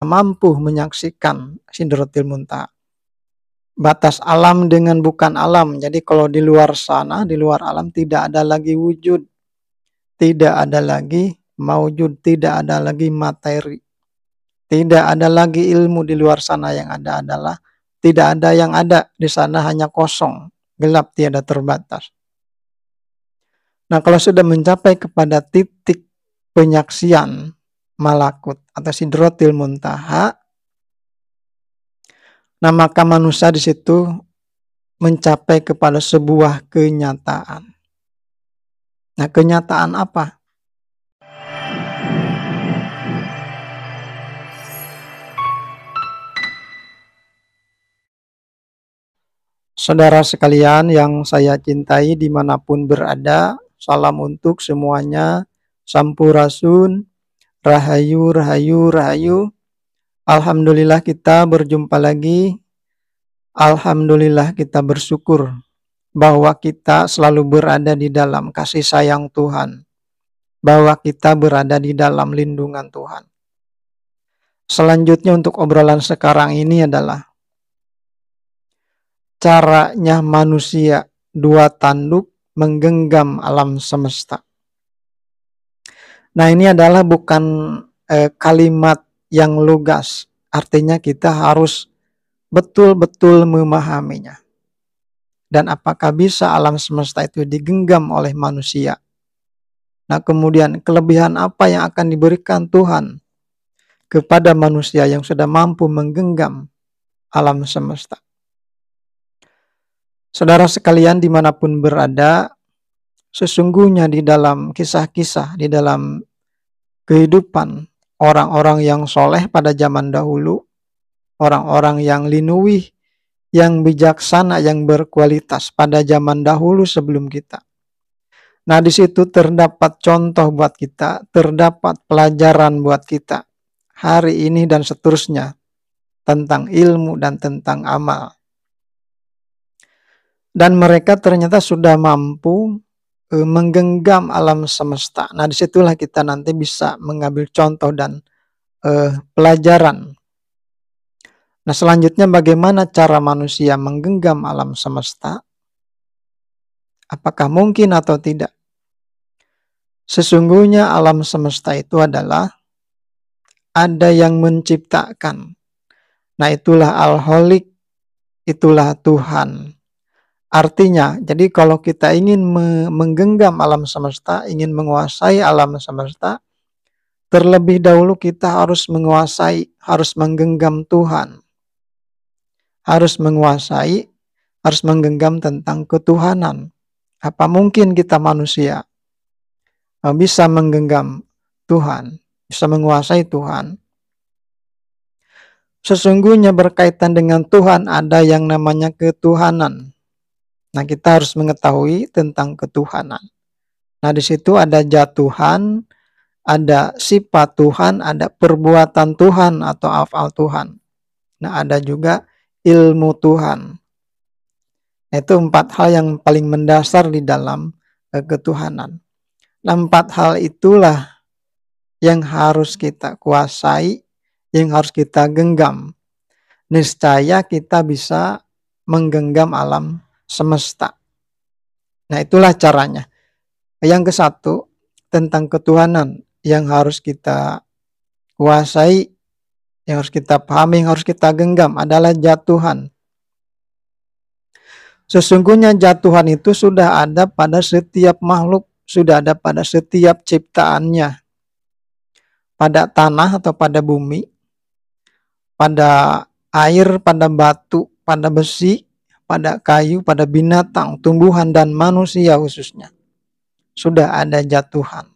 mampu menyaksikan Sidratil Muntaha. Batas alam dengan bukan alam. Jadi kalau di luar sana, di luar alam tidak ada lagi wujud, tidak ada lagi maujud, tidak ada lagi materi, tidak ada lagi ilmu di luar sana. Yang ada adalah tidak ada yang ada di sana, hanya kosong, gelap, tiada terbatas. Nah, kalau sudah mencapai kepada titik penyaksian malakut atau Sidratil Muntaha, nah maka manusia di situ mencapai kepada sebuah kenyataan. Nah, kenyataan apa? Saudara sekalian yang saya cintai dimanapun berada, salam untuk semuanya, sampurasun, rahayu, rahayu, rahayu. Alhamdulillah kita berjumpa lagi. Alhamdulillah kita bersyukur bahwa kita selalu berada di dalam kasih sayang Tuhan, bahwa kita berada di dalam lindungan Tuhan. Selanjutnya untuk obrolan sekarang ini adalah caranya manusia dua tanduk menggenggam alam semesta. Nah, ini adalah bukan kalimat yang lugas, artinya kita harus betul-betul memahaminya. Dan apakah bisa alam semesta itu digenggam oleh manusia? Nah, kemudian kelebihan apa yang akan diberikan Tuhan kepada manusia yang sudah mampu menggenggam alam semesta? Saudara sekalian dimanapun berada, sesungguhnya di dalam kisah-kisah, di dalam kehidupan orang-orang yang soleh pada zaman dahulu, orang-orang yang linuwih, yang bijaksana, yang berkualitas pada zaman dahulu sebelum kita. Nah, di situ terdapat contoh buat kita, terdapat pelajaran buat kita hari ini dan seterusnya tentang ilmu dan tentang amal. Dan mereka ternyata sudah mampu menggenggam alam semesta. Nah, disitulah kita nanti bisa mengambil contoh dan pelajaran. Nah, selanjutnya bagaimana cara manusia menggenggam alam semesta? Apakah mungkin atau tidak? Sesungguhnya alam semesta itu adalah ada yang menciptakan. Nah, itulah Al-Khaliq, itulah Tuhan. Artinya, jadi kalau kita ingin menggenggam alam semesta, ingin menguasai alam semesta, terlebih dahulu kita harus menguasai, harus menggenggam Tuhan. Harus menguasai, harus menggenggam tentang ketuhanan. Apa mungkin kita manusia bisa menggenggam Tuhan, bisa menguasai Tuhan? Sesungguhnya berkaitan dengan Tuhan ada yang namanya ketuhanan. Nah, kita harus mengetahui tentang ketuhanan. Nah, di situ ada zat Tuhan, ada sifat Tuhan, ada perbuatan Tuhan atau afal Tuhan. Nah, ada juga ilmu Tuhan. Nah, itu 4 hal yang paling mendasar di dalam ketuhanan. Nah, 4 hal itulah yang harus kita kuasai, yang harus kita genggam. Niscaya kita bisa menggenggam alam semesta. Nah, itulah caranya. Yang ke-1 tentang ketuhanan yang harus kita kuasai, yang harus kita pahami, yang harus kita genggam adalah zat Tuhan. Sesungguhnya zat Tuhan itu sudah ada pada setiap makhluk, sudah ada pada setiap ciptaannya. Pada tanah atau pada bumi, pada air, pada batu, pada besi, pada kayu, pada binatang, tumbuhan, dan manusia khususnya. Sudah ada zat Tuhan.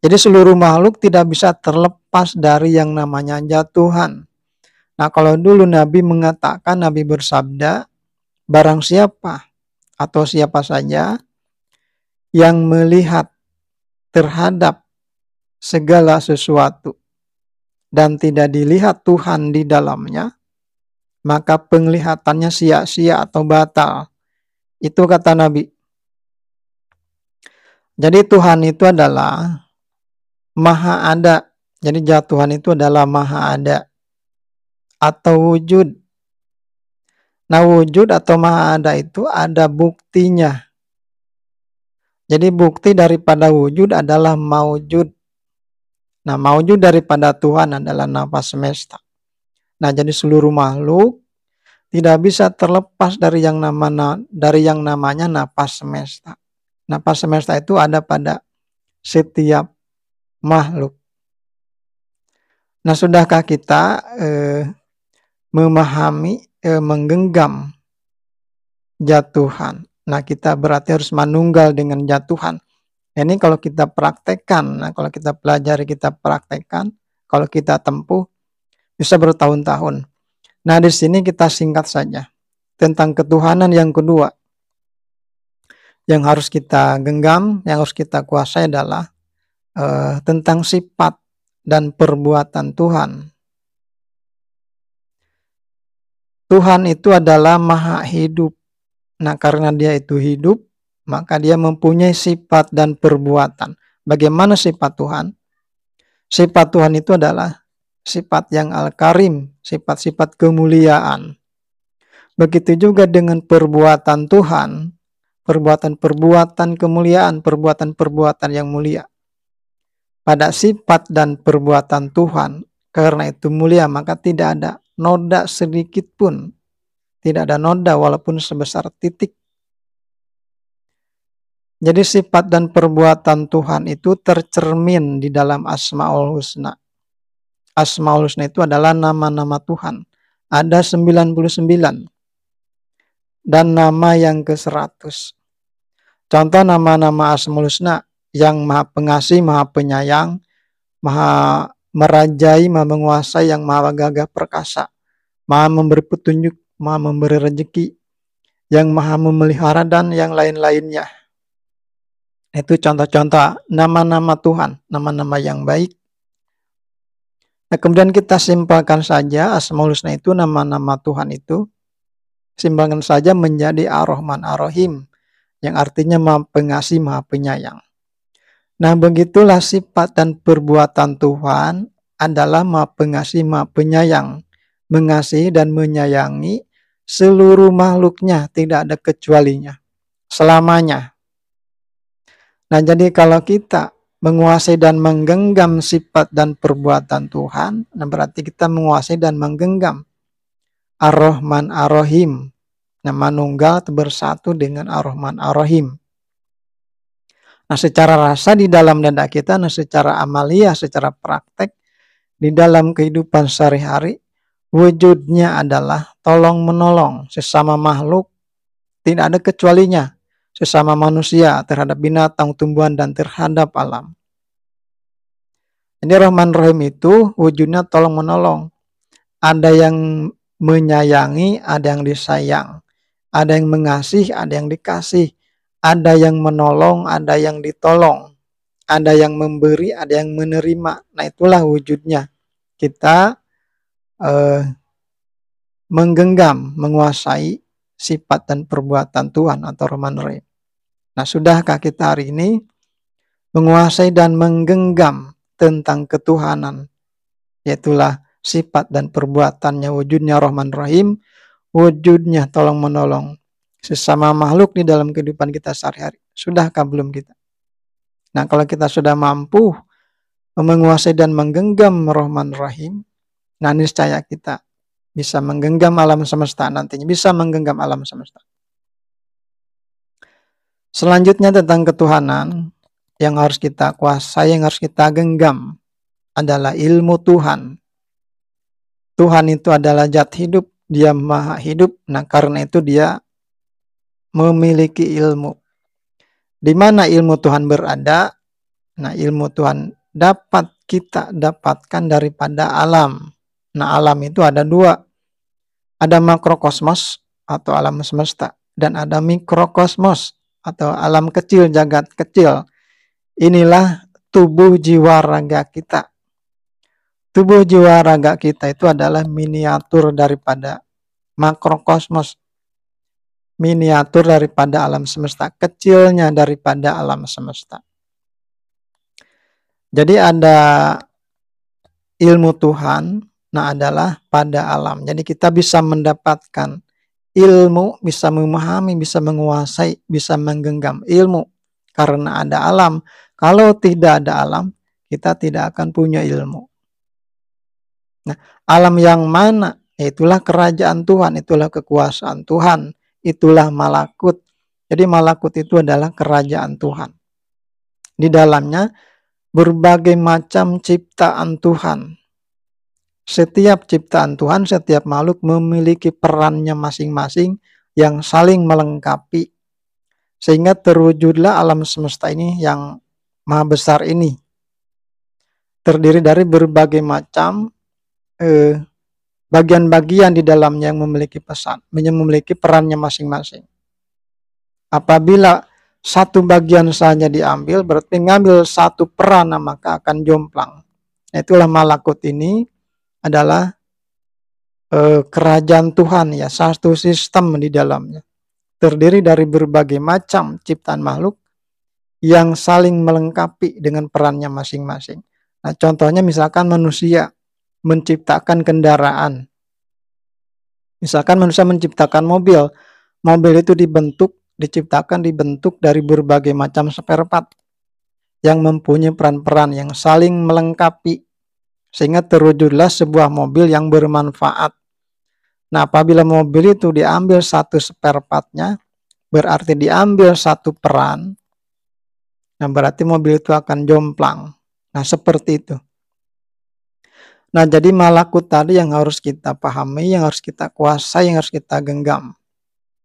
Jadi seluruh makhluk tidak bisa terlepas dari yang namanya zat Tuhan. Nah, kalau dulu Nabi mengatakan, Nabi bersabda, barang siapa atau siapa saja yang melihat terhadap segala sesuatu dan tidak dilihat Tuhan di dalamnya, maka penglihatannya sia-sia atau batal. Itu kata Nabi. Jadi Tuhan itu adalah maha ada, Jadi Zat Tuhan itu adalah maha ada atau wujud. Nah, wujud atau maha ada itu ada buktinya. Jadi bukti daripada wujud adalah maujud. Nah, maujud daripada Tuhan adalah nafas semesta. Nah, jadi seluruh makhluk tidak bisa terlepas dari yang namanya nafas semesta. Nafas semesta itu ada pada setiap makhluk. Nah, sudahkah kita memahami, menggenggam Zat Tuhan? Nah, kita berarti harus manunggal dengan Zat Tuhan. Ini kalau kita praktekkan, nah kalau kita pelajari, kita praktekkan, kalau kita tempuh, bisa bertahun-tahun. Nah, di sini kita singkat saja tentang ketuhanan yang kedua. Yang harus kita genggam, yang harus kita kuasai adalah tentang sifat dan perbuatan Tuhan. Tuhan itu adalah maha hidup. Nah, karena dia itu hidup, maka dia mempunyai sifat dan perbuatan. Bagaimana sifat Tuhan? Sifat Tuhan itu adalah sifat yang al-karim, sifat-sifat kemuliaan. Begitu juga dengan perbuatan Tuhan, perbuatan-perbuatan kemuliaan, perbuatan-perbuatan yang mulia. Pada sifat dan perbuatan Tuhan, karena itu mulia, maka tidak ada noda sedikit pun. Tidak ada noda walaupun sebesar titik. Jadi sifat dan perbuatan Tuhan itu tercermin di dalam Asmaul Husna. Asmaul Husna itu adalah nama-nama Tuhan. Ada 99. Dan nama yang ke-100. Contoh nama-nama Asmaul Husna yang maha pengasih, maha penyayang, maha merajai, maha menguasai, yang maha gagah perkasa, maha memberi petunjuk, maha memberi rezeki, yang maha memelihara, dan yang lain-lainnya. Itu contoh-contoh nama-nama Tuhan, nama-nama yang baik. Nah, kemudian kita simpelkan saja Asmaul Husna itu, nama-nama Tuhan itu, simpelkan saja menjadi Ar-Rahman Ar-Rahim, yang artinya maha pengasih, maha penyayang. Nah, begitulah sifat dan perbuatan Tuhan adalah maha pengasih, maha penyayang, mengasihi dan menyayangi seluruh makhluknya, tidak ada kecualinya, selamanya. Nah, jadi kalau kita menguasai dan menggenggam sifat dan perbuatan Tuhan, nah berarti kita menguasai dan menggenggam Ar-Rahman Ar-Rahim. Nama nunggal bersatu dengan Ar-Rahman Ar-Rahim. Nah, secara rasa di dalam dada kita, nah secara amalia, secara praktek, di dalam kehidupan sehari-hari, wujudnya adalah tolong-menolong sesama makhluk, tidak ada kecualinya. Sesama manusia, terhadap binatang, tumbuhan, dan terhadap alam. Jadi Rahman Rahim itu wujudnya tolong-menolong. Ada yang menyayangi, ada yang disayang. Ada yang mengasihi, ada yang dikasih. Ada yang menolong, ada yang ditolong. Ada yang memberi, ada yang menerima. Nah, itulah wujudnya. Kita menggenggam, menguasai sifat dan perbuatan Tuhan atau Rahman Rahim. Nah, sudahkah kita hari ini menguasai dan menggenggam tentang ketuhanan, yaitulah sifat dan perbuatannya, wujudnya Rahman Rahim, wujudnya tolong-menolong sesama makhluk di dalam kehidupan kita sehari-hari? Sudahkah belum kita? Nah, kalau kita sudah mampu menguasai dan menggenggam Rahman Rahim, nah niscaya kita bisa menggenggam alam semesta nantinya, bisa menggenggam alam semesta. Selanjutnya tentang ketuhanan yang harus kita kuasai, yang harus kita genggam adalah ilmu Tuhan. Tuhan itu adalah zat hidup, dia maha hidup. Nah, karena itu dia memiliki ilmu. Di mana ilmu Tuhan berada? Nah, ilmu Tuhan dapat kita dapatkan daripada alam. Nah, alam itu ada dua. Ada makrokosmos atau alam semesta, dan ada mikrokosmos atau alam kecil, jagat kecil. Inilah tubuh jiwa raga kita. Tubuh jiwa raga kita itu adalah miniatur daripada makrokosmos. Miniatur daripada alam semesta, kecilnya daripada alam semesta. Jadi ada ilmu Tuhan, nah adalah pada alam. Jadi kita bisa mendapatkan ilmu, bisa memahami, bisa menguasai, bisa menggenggam ilmu karena ada alam. Kalau tidak ada alam, kita tidak akan punya ilmu. Nah, alam yang mana? Itulah kerajaan Tuhan, itulah kekuasaan Tuhan, itulah malakut. Jadi malakut itu adalah kerajaan Tuhan. Di dalamnya berbagai macam ciptaan Tuhan. Setiap ciptaan Tuhan, setiap makhluk memiliki perannya masing-masing yang saling melengkapi. Sehingga terwujudlah alam semesta ini yang maha besar ini. Terdiri dari berbagai macam bagian-bagian di dalamnya yang memiliki memiliki perannya masing-masing. Apabila satu bagian saja diambil, berarti mengambil satu peran, maka akan jomplang. Itulah malakut ini adalah kerajaan Tuhan, ya, satu sistem di dalamnya. Terdiri dari berbagai macam ciptaan makhluk yang saling melengkapi dengan perannya masing-masing. Nah, contohnya misalkan manusia menciptakan kendaraan. Misalkan manusia menciptakan mobil. Mobil itu diciptakan dibentuk dari berbagai macam spare part yang mempunyai peran-peran yang saling melengkapi sehingga terwujudlah sebuah mobil yang bermanfaat. Nah, apabila mobil itu diambil satu spare part-nya, berarti diambil satu peran, nah berarti mobil itu akan jomplang. Nah, seperti itu. Nah, jadi malakut tadi yang harus kita pahami, yang harus kita kuasai, yang harus kita genggam.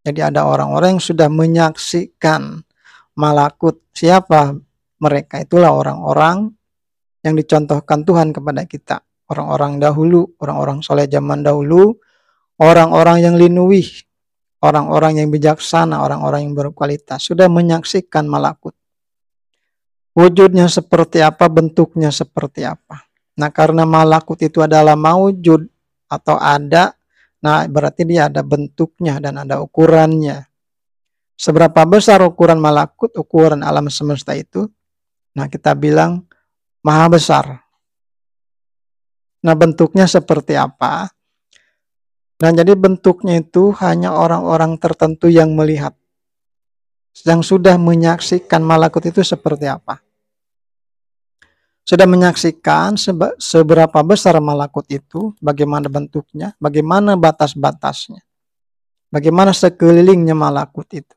Jadi ada orang-orang yang sudah menyaksikan malakut. Siapa mereka? Itulah orang-orang yang dicontohkan Tuhan kepada kita. Orang-orang dahulu, orang-orang soleh zaman dahulu, orang-orang yang linuwih, orang-orang yang bijaksana, orang-orang yang berkualitas, sudah menyaksikan malakut. Wujudnya seperti apa, bentuknya seperti apa. Nah, karena malakut itu adalah maujud atau ada, nah berarti dia ada bentuknya dan ada ukurannya. Seberapa besar ukuran malakut, ukuran alam semesta itu? Nah, kita bilang maha besar. Nah, bentuknya seperti apa? Nah, jadi bentuknya itu hanya orang-orang tertentu yang melihat, yang sudah menyaksikan malakut itu seperti apa. Sudah menyaksikan seberapa besar malakut itu, bagaimana bentuknya, bagaimana batas-batasnya, bagaimana sekelilingnya malakut itu.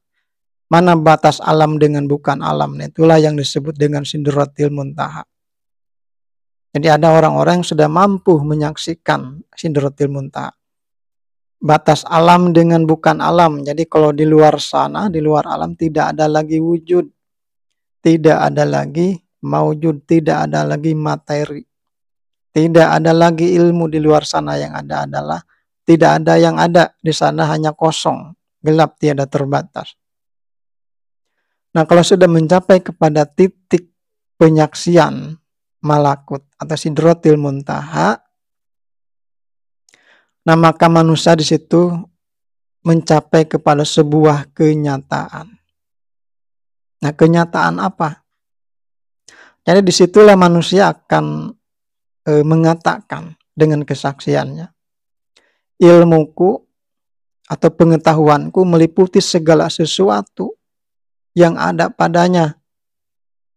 Mana batas alam dengan bukan alam. Itulah yang disebut dengan Sidratil Muntaha. Jadi ada orang-orang yang sudah mampu menyaksikan Sidratil Muntaha. Batas alam dengan bukan alam. Jadi kalau di luar sana, di luar alam tidak ada lagi wujud. Tidak ada lagi maujud, tidak ada lagi materi. Tidak ada lagi ilmu di luar sana, yang ada adalah tidak ada yang ada. Di sana hanya kosong, gelap, tiada terbatas. Nah, kalau sudah mencapai kepada titik penyaksian malakut atau Sidratil Muntaha, nah maka manusia di situ mencapai kepada sebuah kenyataan. Nah, kenyataan apa? Jadi disitulah manusia akan mengatakan dengan kesaksiannya, ilmuku atau pengetahuanku meliputi segala sesuatu yang ada padanya.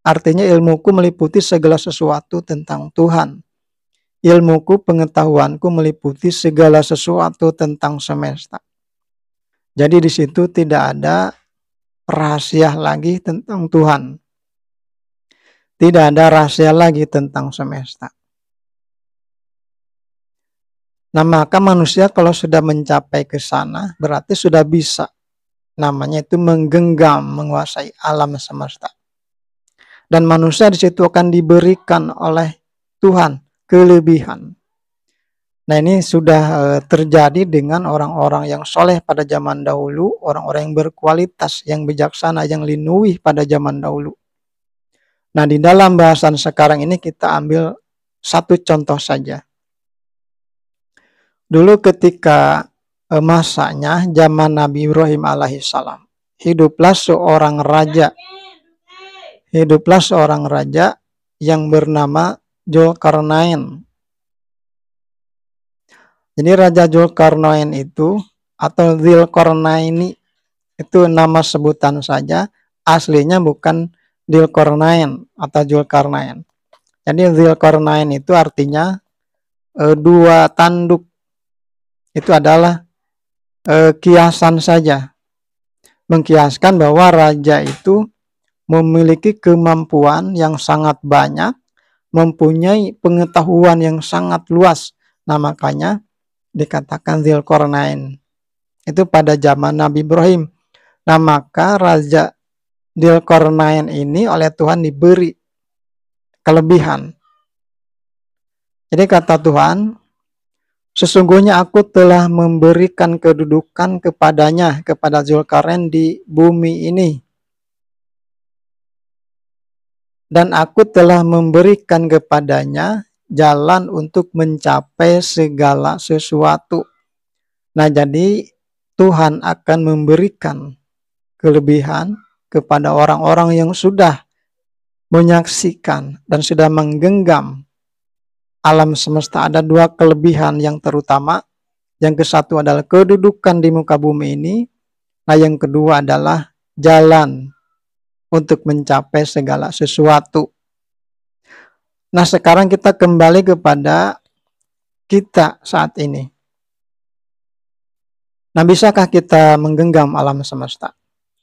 Artinya ilmuku meliputi segala sesuatu tentang Tuhan. Ilmuku, pengetahuanku meliputi segala sesuatu tentang semesta. Jadi di situ tidak ada rahasia lagi tentang Tuhan. Tidak ada rahasia lagi tentang semesta. Nah, maka manusia kalau sudah mencapai ke sana, berarti sudah bisa. Namanya itu menggenggam, menguasai alam semesta. Dan manusia di situ akan diberikan oleh Tuhan kelebihan. Nah, ini sudah terjadi dengan orang-orang yang soleh pada zaman dahulu, orang-orang yang berkualitas, yang bijaksana, yang linuwih pada zaman dahulu. Nah, di dalam bahasan sekarang ini kita ambil satu contoh saja. Dulu ketika masanya zaman Nabi Ibrahim alaihissalam, hiduplah seorang raja yang bernama Dzulkarnain. Jadi Raja Zulkarnain itu atau Dzulqarnaini itu nama sebutan saja, aslinya bukan Dzulkarnain atau Zulkarnain. Jadi Dzulkarnain itu artinya dua tanduk, itu adalah kiasan saja, mengkiaskan bahwa raja itu memiliki kemampuan yang sangat banyak, mempunyai pengetahuan yang sangat luas. Nah, makanya dikatakan Dzulkarnain. Itu pada zaman Nabi Ibrahim. Nah, maka Raja Dzulkarnain ini oleh Tuhan diberi kelebihan. Jadi kata Tuhan, sesungguhnya aku telah memberikan kedudukan kepadanya, kepada Dzulkarnain di bumi ini. Dan aku telah memberikan kepadanya jalan untuk mencapai segala sesuatu. Nah, jadi Tuhan akan memberikan kelebihan kepada orang-orang yang sudah menyaksikan dan sudah menggenggam alam semesta. Ada dua kelebihan yang terutama. Yang kesatu adalah kedudukan di muka bumi ini. Nah, yang kedua adalah jalan untuk mencapai segala sesuatu. Nah, sekarang kita kembali kepada kita saat ini. Nah, bisakah kita menggenggam alam semesta?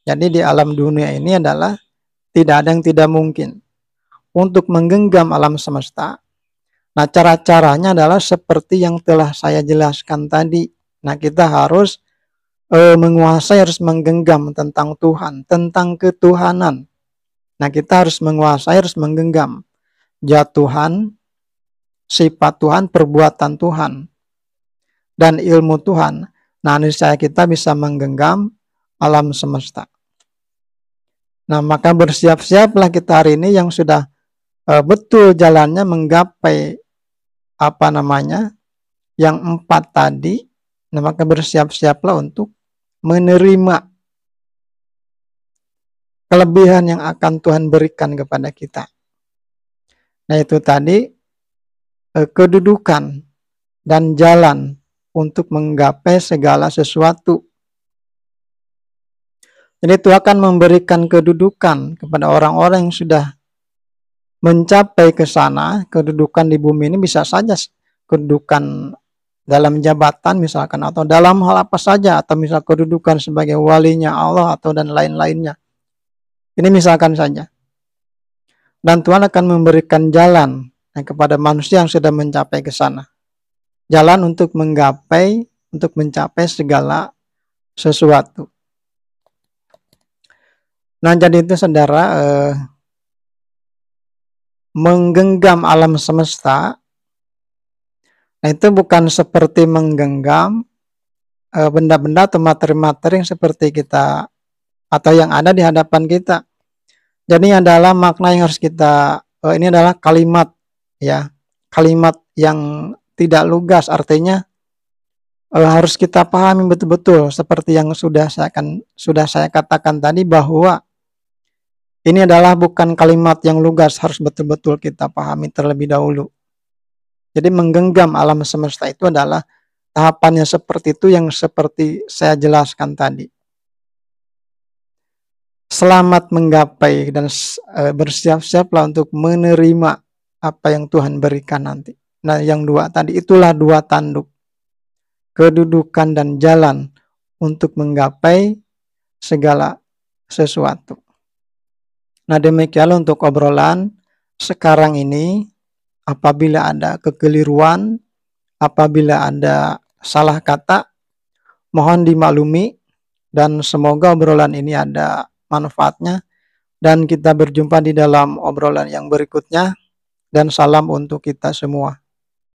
Jadi di alam dunia ini adalah tidak ada yang tidak mungkin. Untuk menggenggam alam semesta, nah cara-caranya adalah seperti yang telah saya jelaskan tadi. Nah, kita harus menguasai, harus menggenggam tentang Tuhan, tentang ketuhanan. Nah, kita harus menguasai, harus menggenggam zat Tuhan, sifat Tuhan, perbuatan Tuhan, dan ilmu Tuhan. Nah, niscaya kita bisa menggenggam alam semesta. Nah, maka bersiap-siaplah kita hari ini yang sudah betul jalannya menggapai yang 4 tadi. Nah, maka bersiap-siaplah untuk menerima kelebihan yang akan Tuhan berikan kepada kita. Nah, itu tadi kedudukan dan jalan untuk menggapai segala sesuatu. Jadi Tuhan akan memberikan kedudukan kepada orang-orang yang sudah mencapai ke sana. Kedudukan di bumi ini bisa saja kedudukan dalam jabatan misalkan, atau dalam hal apa saja, atau misal kedudukan sebagai walinya Allah atau dan lain-lainnya. Ini misalkan saja. Dan Tuhan akan memberikan jalan kepada manusia yang sudah mencapai ke sana. Jalan untuk menggapai, untuk mencapai segala sesuatu. Nah, jadi itu saudara, menggenggam alam semesta, nah itu bukan seperti menggenggam benda-benda atau materi-materi yang seperti kita atau yang ada di hadapan kita. Jadi adalah makna yang harus kita, ini adalah kalimat, ya, kalimat yang tidak lugas, artinya harus kita pahami betul-betul seperti yang sudah saya katakan tadi, bahwa ini adalah bukan kalimat yang lugas, harus betul-betul kita pahami terlebih dahulu. Jadi menggenggam alam semesta itu adalah tahapannya seperti itu yang seperti saya jelaskan tadi. Selamat menggapai dan bersiap-siaplah untuk menerima apa yang Tuhan berikan nanti. Nah, yang dua tadi itulah dua tanduk. Kedudukan dan jalan untuk menggapai segala sesuatu. Nah, demikianlah untuk obrolan sekarang ini. Apabila ada kekeliruan, apabila ada salah kata, mohon dimaklumi, dan semoga obrolan ini ada manfaatnya, dan kita berjumpa di dalam obrolan yang berikutnya, dan salam untuk kita semua.